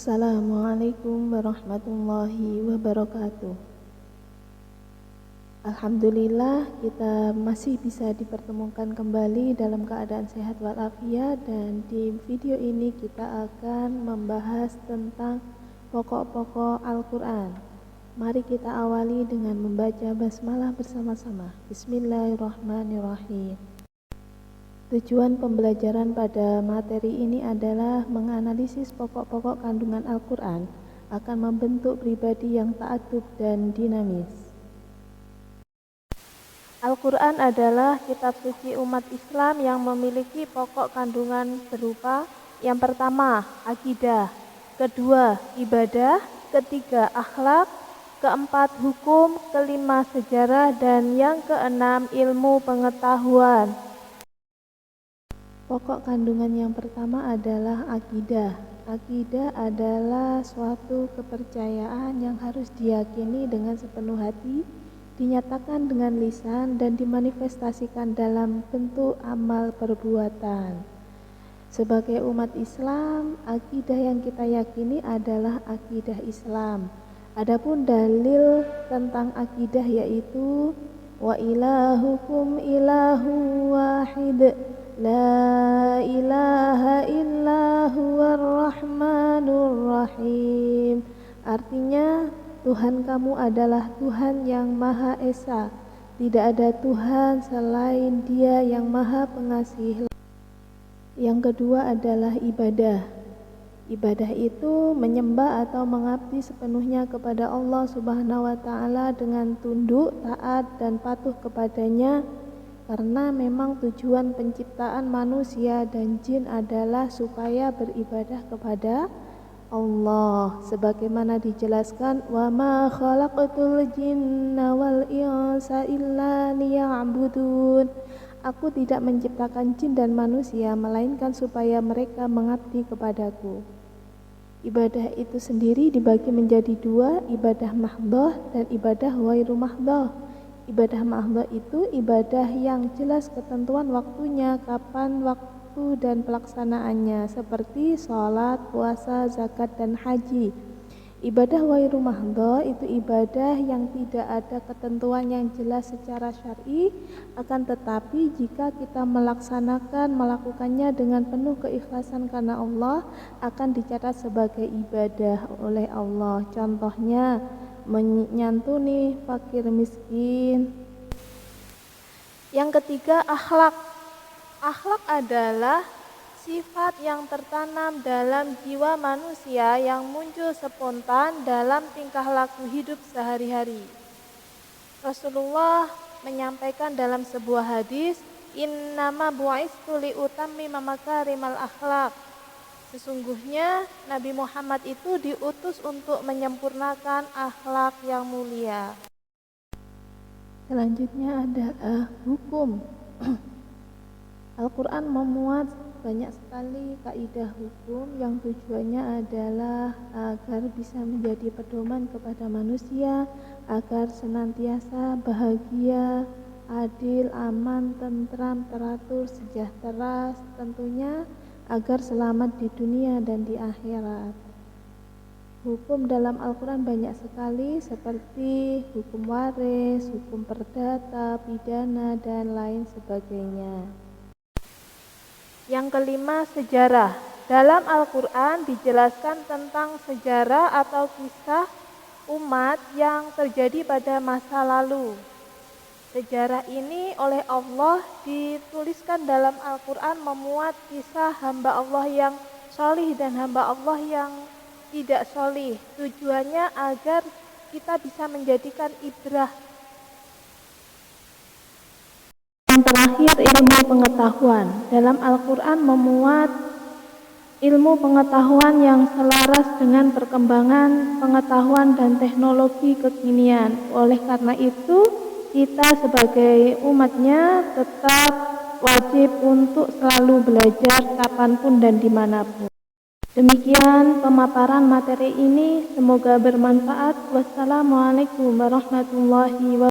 Assalamualaikum warahmatullahi wabarakatuh. Alhamdulillah kita masih bisa dipertemukan kembali dalam keadaan sehat walafiat, dan di video ini kita akan membahas tentang pokok-pokok Al-Quran. Mari kita awali dengan membaca basmalah bersama-sama. Bismillahirrahmanirrahim. Tujuan pembelajaran pada materi ini adalah menganalisis pokok-pokok kandungan Al-Quran akan membentuk pribadi yang ta'addub dan dinamis. Al-Quran adalah kitab suci umat Islam yang memiliki pokok kandungan berupa: yang pertama, akidah; kedua, ibadah; ketiga, akhlak; keempat, hukum; kelima, sejarah; dan yang keenam, ilmu pengetahuan. Pokok kandungan yang pertama adalah akidah. Akidah adalah suatu kepercayaan yang harus diyakini dengan sepenuh hati, dinyatakan dengan lisan, dan dimanifestasikan dalam bentuk amal perbuatan. Sebagai umat Islam, akidah yang kita yakini adalah akidah Islam. Adapun dalil tentang akidah yaitu wa ilahukum ilahu wahid la ilaha illa huwar rahmanur rahim. Artinya, Tuhan kamu adalah Tuhan yang Maha Esa, tidak ada Tuhan selain Dia yang Maha Pengasih. Yang kedua adalah ibadah. Ibadah itu menyembah atau mengabdi sepenuhnya kepada Allah Subhanahu wa Ta'ala dengan tunduk, taat, dan patuh kepadanya, karena memang tujuan penciptaan manusia dan jin adalah supaya beribadah kepada Allah, sebagaimana dijelaskan, wa ma khalaqatul jinna wal insa illa liya'budun. Aku tidak menciptakan jin dan manusia melainkan supaya mereka mengabdi kepadaku. Ibadah itu sendiri dibagi menjadi dua, ibadah mahdhah dan ibadah ghairu mahdhah. Ibadah mahdhah itu ibadah yang jelas ketentuan waktunya, kapan waktu dan pelaksanaannya, seperti sholat, puasa, zakat, dan haji. Ibadah ghairu mahdhah itu ibadah yang tidak ada ketentuan yang jelas secara syar'i, akan tetapi jika kita melakukannya dengan penuh keikhlasan karena Allah, akan dicatat sebagai ibadah oleh Allah. Contohnya, menyantuni fakir miskin. Yang ketiga, akhlak. Akhlak adalah sifat yang tertanam dalam jiwa manusia yang muncul spontan dalam tingkah laku hidup sehari-hari. Rasulullah menyampaikan dalam sebuah hadis, innama bu'istu liutammima makarimal akhlak. Sesungguhnya Nabi Muhammad itu diutus untuk menyempurnakan akhlak yang mulia. Selanjutnya adalah hukum. Al-Quran memuat banyak sekali kaidah hukum yang tujuannya adalah agar bisa menjadi pedoman kepada manusia, agar senantiasa bahagia, adil, aman, tentram, teratur, sejahtera, tentunya agar selamat di dunia dan di akhirat. Hukum dalam Al-Quran banyak sekali, seperti hukum waris, hukum perdata, pidana, dan lain sebagainya. Yang kelima, sejarah. Dalam Al-Quran dijelaskan tentang sejarah atau kisah umat yang terjadi pada masa lalu. Sejarah ini oleh Allah dituliskan dalam Al-Quran memuat kisah hamba Allah yang sholih dan hamba Allah yang tidak sholih. Tujuannya agar kita bisa menjadikan ibrah. Yang terakhir, ilmu pengetahuan. Dalam Al-Quran memuat ilmu pengetahuan yang selaras dengan perkembangan pengetahuan dan teknologi kekinian. Oleh karena itu, kita sebagai umatnya tetap wajib untuk selalu belajar kapanpun dan dimanapun. Demikian pemaparan materi ini, semoga bermanfaat. Wassalamualaikum warahmatullahi wabarakatuh.